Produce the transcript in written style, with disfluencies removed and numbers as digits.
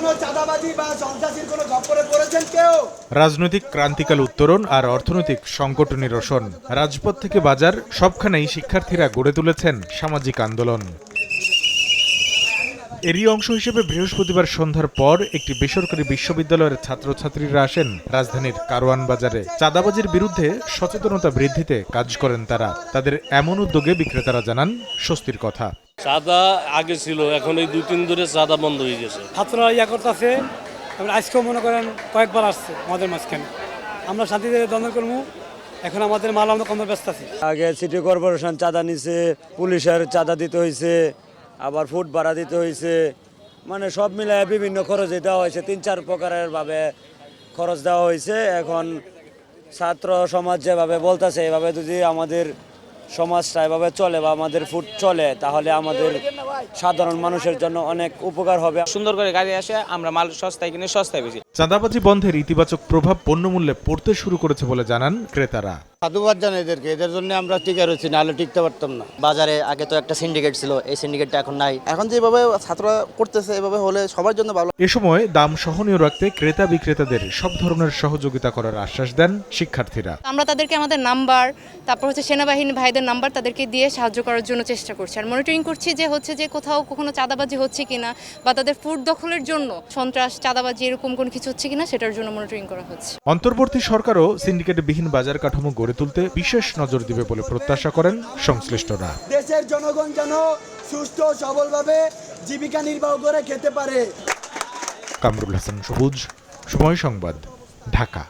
কোনো চাঁদাবাজি বা সন্ত্রাসীর কোনো গপ্পরে পড়েছেন কেউ? রাজনৈতিক ক্রান্তিকাল উত্তরণ আর অর্থনৈতিক সংকট নিরসন, রাজপথ থেকে বাজার সবখানেই শিক্ষার্থীরা গড়ে তুলেছেন সামাজিক আন্দোলন। এরই অংশ হিসেবে বৃহস্পতিবার সন্ধ্যার পর একটি বেসরকারি বিশ্ববিদ্যালয়ের ছাত্রছাত্রীরা আসেন রাজধানীর কারওয়ান বাজারে। চাঁদাবাজির বিরুদ্ধে সচেতনতা বৃদ্ধিতে কাজ করেন তারা। তাদের এমন উদ্যোগে বিক্রেতারা জানান স্বস্তির কথা। চাঁদা আগে ছিল, এখন এই 2-3 ধরে চাঁদা বন্ধ হয়ে গেছে। ছাত্ররা করতেছে, আজকেও মনে করেন কয়েকবার আসছে আমাদের মাঝখানে। আমরা শান্তিতে দ্বন্দ্ব করবো, এখন আমাদের মাল আমরা কম ব্যস্ত আছি। আগে সিটি কর্পোরেশন চাঁদা নিছে, পুলিশের চাঁদা দিতে হয়েছে, আবার ফুড ভাড়া দিতে হয়েছে, মানে সব মিলায় বিভিন্ন খরচ দেওয়া হয়েছে। 3-4 প্রকারের ভাবে খরচ দেওয়া হয়েছে। এখন ছাত্র সমাজ যেভাবে বলতেছে এভাবে যদি আমাদের সমাজটা এভাবে চলে বা আমাদের ফুড চলে, তাহলে আমাদের সাধারণ মানুষের জন্য অনেক উপকার হবে। সুন্দর করে গাড়ি আসে, আমরা মাল সস্তায় কিনে সস্তায় বেশি। চাঁদাবাজি বন্ধের ইতিবাচক প্রভাব পণ্যমূল্যে পড়তে শুরু করেছে বলে জানান ক্রেতারা। সাধুবাদ জানাই এদেরকে, এদের জন্য আমরা টিকে রয়েছি, নাহলে টিকতে পারতাম না। বাজারে আগে তো একটা সিন্ডিকেট ছিল, এই সিন্ডিকেটটা এখন নাই। এখন যেভাবে ছাত্ররা করতেছে এভাবে হলে সবার জন্য ভালো। এ সময় দাম সহনীয় রাখতে ক্রেতা বিক্রেতাদের সব ধরনের সহযোগিতা করার আশ্বাস দেন শিক্ষার্থীরা। আমরা তাদেরকে আমাদের নাম্বার, তারপর সেনাবাহিনী ভাইদের নাম্বার তাদেরকে দিয়ে সাহায্য করার জন্য চেষ্টা করছি, আর মনিটরিং করছি যে কোথাও কখনো চাঁদাবাজি হচ্ছে কিনা বা তাদের ফুড দখলের জন্য সন্ত্রাস, চাঁদাবাজি এরকম কোনো কিছু হচ্ছে কিনা সেটার জন্য মনিটরিং করা হচ্ছে। অন্তর্বর্তী সরকারও সিন্ডিকেটবিহীন বাজার কাঠামো গড়ে তুলতে বিশেষ নজর দিবে বলে প্রত্যাশা করেন সংশ্লিষ্টরা। দেশের জনগণ যেন সুস্থ সবলভাবে জীবিকা নির্বাহ করে খেতে পারে। কামরুল হাসান সবুজ, সময় সংবাদ, ঢাকা।